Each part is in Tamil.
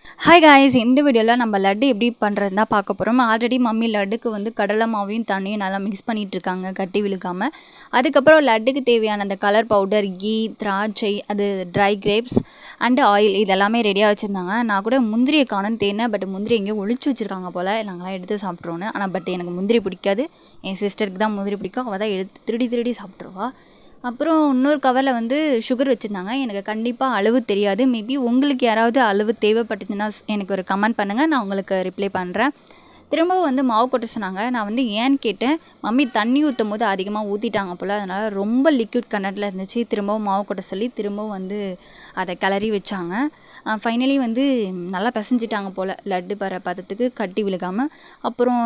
ஹாய் காய்ஸ், இந்த வீடியோவில் நம்ம லட்டு எப்படி பண்ணுறதுன்னு தான் பார்க்க போகிறோம். ஆல்ரெடி மம்மி லட்டுக்கு வந்து கடலை மாவையும் தண்ணியும் நல்லா மிக்ஸ் பண்ணிகிட்டு இருக்காங்க கட்டி விழுக்காமல். அதுக்கப்புறம் லட்டுக்கு தேவையான அந்த கலர் பவுடர், கீ, திராட்சை, அது ட்ரை கிரேப்ஸ் அண்டு ஆயில் இதெல்லாமே ரெடியாக வச்சுருந்தாங்க. நான் கூட முந்திரியை காணும்னு தேடினேன், பட் முந்திரி எங்கேயோ ஒளிச்சு வச்சுருக்காங்க போல். நாங்களாம் எடுத்து சாப்பிட்ருவோன்னு. ஆனால் எனக்கு முந்திரி பிடிக்காது. என் சிஸ்டருக்கு தான் முந்திரி பிடிக்கும். அவள் தான் எடுத்து திருடி சாப்பிட்ருவா. அப்புறம் இன்னொரு கவரில் வந்து சுகர் வச்சுருந்தாங்க. எனக்கு கண்டிப்பாக அளவு தெரியாது. மேபி உங்களுக்கு யாராவது அளவு தேவைப்பட்டுச்சுன்னா எனக்கு ஒரு கமெண்ட் பண்ணுங்கள், நான் உங்களுக்கு ரிப்ளை பண்ணுறேன். திரும்பவும் வந்து மாவு கொட்ட சொன்னாங்க. நான் வந்து ஏன்னு கேட்டேன். மம்மி தண்ணி ஊற்றும் போது அதிகமாக ஊற்றிட்டாங்க போல், அதனால் ரொம்ப லிக்விட் கண்டென்ட்டில் இருந்துச்சு. திரும்பவும் மாவு கொட்ட சொல்லி திரும்பவும் வந்து அதை கிளறி வச்சாங்க. ஃபைனலி வந்து நல்லா பிசைஞ்சிட்டாங்க போல், லட்டு பர பதத்துக்கு கட்டி விழுகாமல். அப்புறம்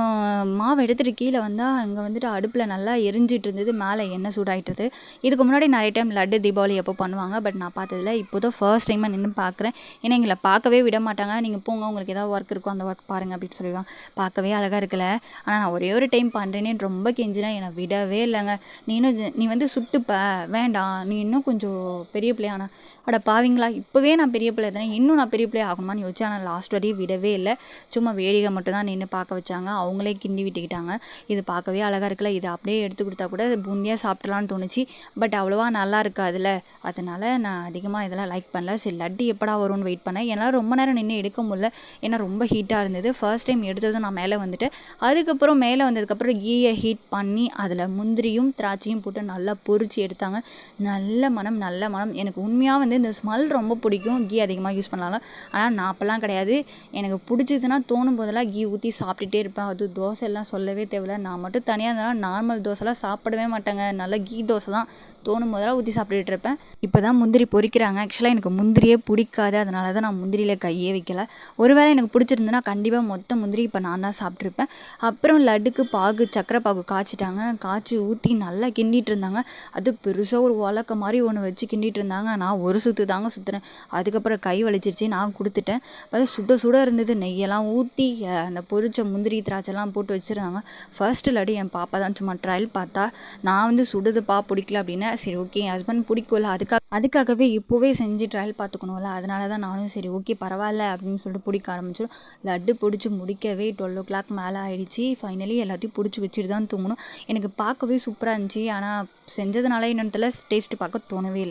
மாவு எடுத்துகிட்டு கீழே வந்தால் அங்கே வந்துட்டு அடுப்பில் நல்லா எரிஞ்சிட்டு இருந்தது, மேலே எண்ணெய் சூடாகிட்டது. இதுக்கு முன்னாடி நிறைய டைம் லட்டு தீபாவளி எப்போ பண்ணுவாங்க, பட் நான் பார்த்ததில்ல. இப்போ தான் ஃபர்ஸ்ட் டைமாக நின்று பார்க்குறேன். ஏன்னா எங்களை பார்க்கவே விட மாட்டாங்க. நீங்கள் போங்க, உங்களுக்கு ஏதாவது ஒர்க் இருக்கோ அந்த ஒர்க் பாருங்கள் அப்படின்னு சொல்லுவாங்க. பார்க்கவே அழகாக இருக்கல. ஆனால் நான் ஒரே ஒரு டைம் பண்ணுறேனேன்னு ரொம்ப கெஞ்சினா என்னை விடவே இல்லைங்க. நீ வந்து சுட்டுப்ப வேண்டாம், நீ இன்னும் கொஞ்சம் பெரிய பிள்ளையானா. அட பாவீங்களா, இப்போவே நான் பெரிய பிள்ளை தானே, இன்னும் நான் பெரிய பிள்ளை ஆகணுமான்னு யோசிச்சு. ஆனால் லாஸ்ட் வரையும் விடவே இல்லை. சும்மா வேடிக்கை மட்டும் தான் நின்று பார்க்க வச்சாங்க. அவங்களே கிண்டி விட்டுக்கிட்டாங்க. இது பார்க்கவே அழகாக இருக்குல்ல, இது அப்படியே எடுத்து கொடுத்தா கூட பூந்தியாக சாப்பிட்லான்னு தோணுச்சு. பட் அவ்வளோவா நல்லா இருக்காதுல்ல, அதனால் நான் அதிகமாக இதெல்லாம் லைக் பண்ணல. சரி லட்டு எப்படா வரும்னு வெயிட் பண்ணேன். என்னால் ரொம்ப நேரம் நின்று எடுக்க முடியல, ஏன்னா ரொம்ப ஹீட்டாக இருந்தது. ஃபர்ஸ்ட் டைம் எடுத்ததும் நான் மேலே வந்துட்டு, அதுக்கப்புறம் மேலே வந்ததுக்கப்புறம் கீயை ஹீட் பண்ணி அதில் முந்திரியும் திராட்சையும் போட்டு நல்லா பொரிச்சு எடுத்தாங்க. நல்ல மனம். எனக்கு உண்மையாக வந்து இந்த ஸ்மெல் ரொம்ப பிடிக்கும். கீ அதிகமாக யூஸ் பண்ணலாம். ஆனால் நான் அப்போல்லாம் கிடையாது. எனக்கு பிடிச்சதுன்னா தோணும் போதெல்லாம் கீ ஊற்றி சாப்பிட்டுட்டே இருப்பேன். அது தோசை எல்லாம் சொல்லவே தேவையில்ல. நான் மட்டும் தனியாக இருந்தாலும் நார்மல் தோசைலாம் சாப்பிடவே மாட்டேங்க. நல்லா கீ தோசை தான் தோணும் போதெல்லாம் ஊற்றி சாப்பிட்டுட்டு இருப்பேன். இப்போ தான் முந்திரி பொரிக்கிறாங்க. ஆக்சுவலாக எனக்கு முந்திரியே பிடிக்காது, அதனால தான் நான் முந்திரியில் கையே வைக்கல. ஒருவேளை எனக்கு பிடிச்சிருந்துன்னா கண்டிப்பாக மொத்த முந்திரி இப்போ நான் தான் சாப்பிட்ருப்பேன். அப்புறம் லட்டுக்கு பாகு, சக்கரை பாகு காய்ச்சிட்டாங்க. காய்ச்சி ஊற்றி நல்லா கிண்டிகிட்டு இருந்தாங்க. அது பெருசாக ஒரு உலக்க மாதிரி ஒன்று வச்சு கிண்டிகிட்டு இருந்தாங்க. நான் ஒரு சுற்று தாங்க சுற்றுறேன். அதுக்கப்புறம் கை வலிச்சிருச்சு, நான் கொடுத்துட்டேன். அது சுட இருந்தது. நெய்யெல்லாம் ஊற்றி அந்த பொரிச்ச முந்திரி திராட்சைலாம் போட்டு வச்சுருந்தாங்க. ஃபர்ஸ்ட் லட்டு என் பாப்பா தான் சும்மா ட்ரையல் பார்த்தா. நான் வந்து சுடுதுப்பா பிடிக்கல அப்படின்னா, சரி ஓகே என் ஹஸ்பண்ட் பிடிக்கும்ல, அதுக்காகவே இப்போவே செஞ்சு ட்ரையல் பார்த்துக்கணும்ல, அதனால தான் நானும் சரி ஓகே பரவாயில்ல அப்படின்னு சொல்லிட்டு பிடிக்க ஆரம்பிச்சிடும். லட்டு பிடிச்சி முடிக்கவே 12 o'clock மேலே ஆகிடுச்சு. ஃபைனலி எல்லாத்தையும் பிடிச்சி வச்சுட்டு தான் தூங்கணும். எனக்கு பார்க்கவே சூப்பராக இருந்துச்சு. ஆனால் செஞ்சதுனால என்னென்னு டேஸ்ட்டு பார்க்க தோணவே இல்லை.